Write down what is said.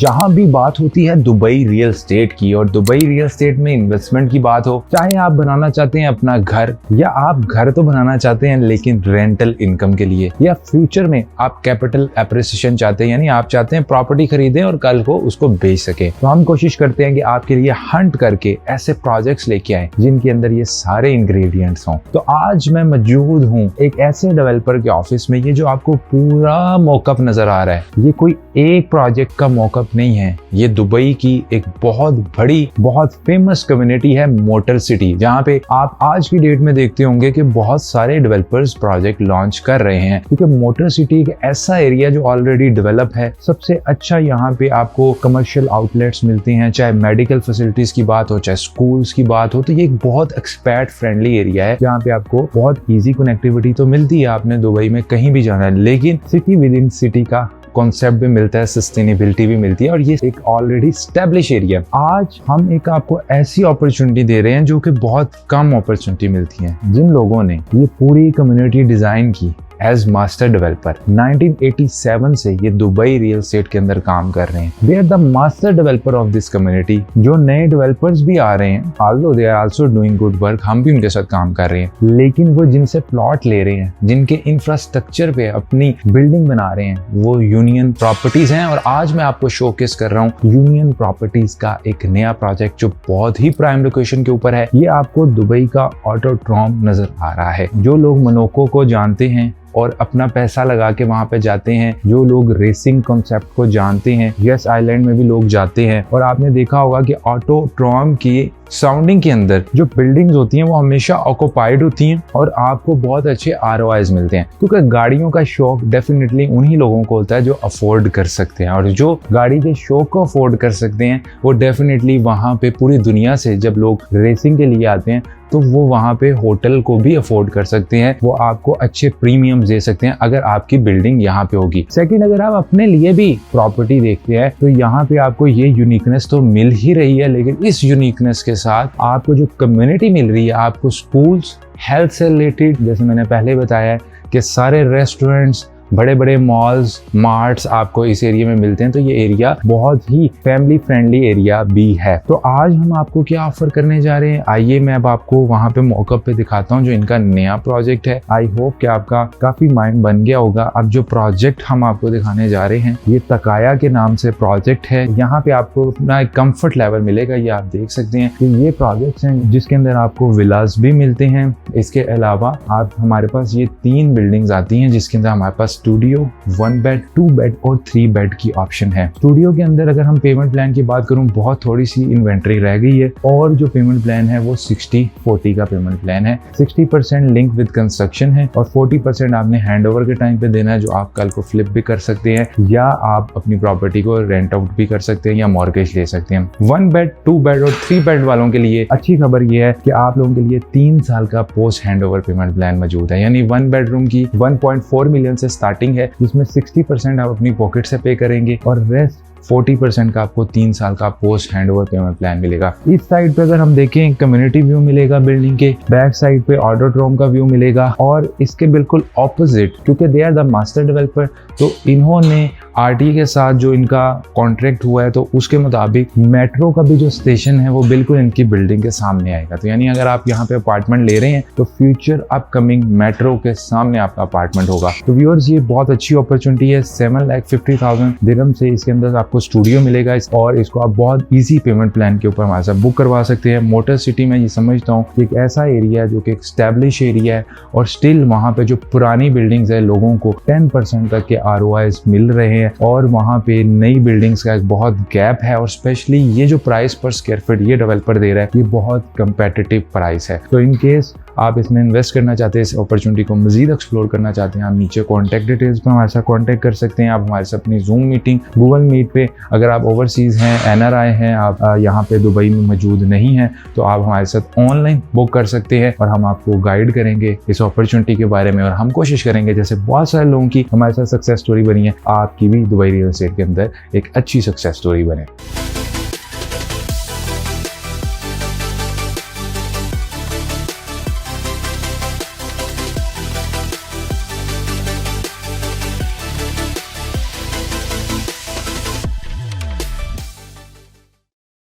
जहां भी बात होती है दुबई रियल एस्टेट की और दुबई रियल एस्टेट में इन्वेस्टमेंट की बात हो, चाहे आप बनाना चाहते हैं अपना घर या आप घर तो बनाना चाहते हैं लेकिन रेंटल इनकम के लिए, या फ्यूचर में आप कैपिटल एप्रिसिएशन चाहते हैं, यानी आप चाहते हैं प्रॉपर्टी खरीदें और कल को उसको बेच सके, तो हम कोशिश करते हैं कि आपके लिए हंट करके ऐसे प्रोजेक्ट्स लेके आए जिनके अंदर ये सारे इंग्रेडिएंट्स हों। तो आज मैं मौजूद हूँ एक ऐसे डेवलपर के ऑफिस में, ये जो आपको पूरा मॉकअप नजर आ रहा है, ये कोई एक प्रोजेक्ट का मॉकअप नहीं है, ये दुबई की एक बहुत बड़ी बहुत फेमस कम्युनिटी है मोटर सिटी, जहाँ पे आप आज की डेट में देखते होंगे कि बहुत सारे डेवलपर्स प्रोजेक्ट लॉन्च कर रहे हैं, क्योंकि मोटर सिटी एक ऐसा एरिया जो ऑलरेडी डेवलप है। सबसे अच्छा यहाँ पे आपको कमर्शियल आउटलेट्स मिलते हैं, चाहे मेडिकल फैसिलिटीज की बात हो, चाहे स्कूल्स की बात हो, तो ये एक बहुत एक्सपैट फ्रेंडली एरिया है जहाँ पे आपको बहुत ईजी कनेक्टिविटी तो मिलती है, आपने दुबई में कहीं भी जाना है, लेकिन सिटी विद इन सिटी का कॉन्सेप्ट भी मिलता है, सस्टेनेबिलिटी भी मिलती है, और ये एक ऑलरेडी स्टैब्लिश एरिया। आज हम एक आपको ऐसी अपॉर्चुनिटी दे रहे हैं जो कि बहुत कम अपॉर्चुनिटी मिलती है। जिन लोगों ने ये पूरी कम्युनिटी डिजाइन की एज मास्टर डेवलपर 1987 से ये दुबई रियल एस्टेट के अंदर काम कर रहे हैं, they are the master developer of this community. जो नए डेवलपर्स भी आ रहे हैं, although they are also doing good work, हम भी उनके साथ काम कर रहे हैं, लेकिन वो जिनसे प्लॉट ले रहे हैं, जिनके इंफ्रास्ट्रक्चर पे अपनी बिल्डिंग बना रहे हैं, वो यूनियन प्रॉपर्टीज हैं। और आज मैं आपको शोकेस कर रहा हूँ यूनियन प्रॉपर्टीज का एक नया प्रोजेक्ट जो बहुत ही प्राइम लोकेशन के ऊपर है। ये आपको दुबई का ऑटोड्रोम नजर आ रहा है। जो लोग मोनाको को जानते हैं और अपना पैसा लगा के वहां पे जाते हैं, जो लोग रेसिंग कॉन्सेप्ट को जानते हैं, यस आइलैंड में भी लोग जाते हैं, और आपने देखा होगा कि ऑटोड्रोम की सराउंडिंग के अंदर जो बिल्डिंग्स होती हैं वो हमेशा ऑक्यूपाइड होती हैं और आपको बहुत अच्छे ROIs मिलते हैं, क्योंकि गाड़ियों का शौक डेफिनेटली उन्हीं लोगों को होता है जो अफोर्ड कर सकते हैं, और जो गाड़ी के शौक को अफोर्ड कर सकते हैं वो डेफिनेटली वहाँ पे पूरी दुनिया से जब लोग रेसिंग के लिए आते हैं तो वो वहाँ पे होटल को भी अफोर्ड कर सकते हैं, वो आपको अच्छे प्रीमियम दे सकते हैं अगर आपकी बिल्डिंग यहाँ पे होगी। सेकंड, अगर आप अपने लिए भी प्रॉपर्टी देखते हैं तो यहाँ पे आपको ये यूनिकनेस तो मिल ही रही है, लेकिन इस यूनिकनेस के साथ आपको जो कम्युनिटी मिल रही है, आपको स्कूल्स, हेल्थ से रिलेटेड, जैसे मैंने पहले बताया कि सारे रेस्टोरेंट्स, बड़े बड़े मॉल्स, मार्ट्स आपको इस एरिया में मिलते हैं, तो ये एरिया बहुत ही फैमिली फ्रेंडली एरिया भी है। तो आज हम आपको क्या ऑफर करने जा रहे हैं, आइए मैं अब आपको वहां पे मॉकअप पे दिखाता हूँ जो इनका नया प्रोजेक्ट है। आई होप कि आपका काफी माइंड बन गया होगा। अब जो प्रोजेक्ट हम आपको दिखाने जा रहे हैं ये तकाया के नाम से प्रोजेक्ट है। यहाँ पे आपको अपना एक कम्फर्ट लेवल मिलेगा, ये आप देख सकते हैं कि ये प्रोजेक्ट हैं जिसके अंदर आपको विलास भी मिलते हैं। इसके अलावा आप हमारे पास ये 3 बिल्डिंग्स आती हैं जिसके अंदर हमारे पास स्टूडियो, 1 बेड, 2 बेड और 3 बेड की ऑप्शन है। स्टूडियो के अंदर अगर हम पेमेंट प्लान की बात करूं, बहुत थोड़ी सी इन्वेंट्री रह गई है, और जो पेमेंट प्लान है वो 60-40 का पेमेंट प्लान है। 60% लिंक विद कंस्ट्रक्शन है और 40% आपने हैंडओवर के टाइम पे देना है, जो आप कल को फ्लिप भी कर सकते हैं या आप अपनी प्रॉपर्टी को रेंट आउट भी कर सकते हैं या मॉर्गेज ले सकते हैं। 1 बेड, 2 बेड और 3 बेड वालों के लिए अच्छी खबर यह है कि आप लोगों के लिए 3 साल का पोस्ट हैंडओवर पेमेंट प्लान मौजूद है, यानी 1 बेडरूम की 1.4 मिलियन से स्टार्टिंग है, जिसमें 60% आप अपनी पॉकेट से पे करेंगे और रेस्ट 40% का आपको 3 साल का पोस्ट हैंडओवर पेमेंट प्लान मिलेगा। इस साइड पे अगर हम देखें, कम्युनिटी व्यू मिलेगा, बिल्डिंग के बैक साइड पे ऑटोड्रोम का व्यू मिलेगा, और इसके बिल्कुल ऑपोजिट, क्योंकि they are the master developer, तो इन्होंने RTA के साथ जो इनका कॉन्ट्रैक्ट हुआ है तो उसके मुताबिक मेट्रो का भी जो स्टेशन है वो बिल्कुल इनकी बिल्डिंग के सामने आएगा। तो यानी अगर आप यहाँ पे अपार्टमेंट ले रहे हैं तो फ्यूचर अपकमिंग मेट्रो के सामने आपका अपार्टमेंट होगा। तो व्यूअर्स, ये बहुत अच्छी अपॉर्चुनिटी है। 7,50,000 दिरहम से इसके अंदर आपको स्टूडियो मिलेगा, और इसको आप बहुत ईजी पेमेंट प्लान के ऊपर हमारे साथ बुक करवा सकते हैं। मोटर सिटी में ये समझता हूँ एक ऐसा एरिया है जो कि एक स्टैब्लिश एरिया है, और स्टिल वहाँ पे जो पुरानी बिल्डिंग्स है लोगों को 10% तक के ROIs मिल रहे हैं, और वहाँ पे नई बिल्डिंग्स का एक बहुत गैप है, और स्पेशली ये जो प्राइस पर स्क्वायर फीट ये डेवलपर दे रहा है ये बहुत कंपेटिटिव प्राइस है। तो इन केस आप इसमें इन्वेस्ट करना चाहते हैं, इस अपॉर्चुनिटी को मजीद एक्सप्लोर करना चाहते हैं, आप नीचे कॉन्टैक्ट डिटेल्स पर हमारे साथ कॉन्टैक्ट कर सकते हैं। आप हमारे साथ अपनी जूम मीटिंग, गूगल मीट पे, अगर आप ओवरसीज हैं, NRI हैं, आप यहाँ पे दुबई में मौजूद नहीं हैं, तो आप हमारे साथ ऑनलाइन बुक कर सकते हैं, और हम आपको गाइड करेंगे इस अपॉर्चुनिटी के बारे में, और हम कोशिश करेंगे जैसे बहुत सारे लोगों की हमारे साथ सक्सेस स्टोरी बनी है, आपकी भी दुबई रियल एस्टेट के अंदर एक अच्छी सक्सेस स्टोरी बने।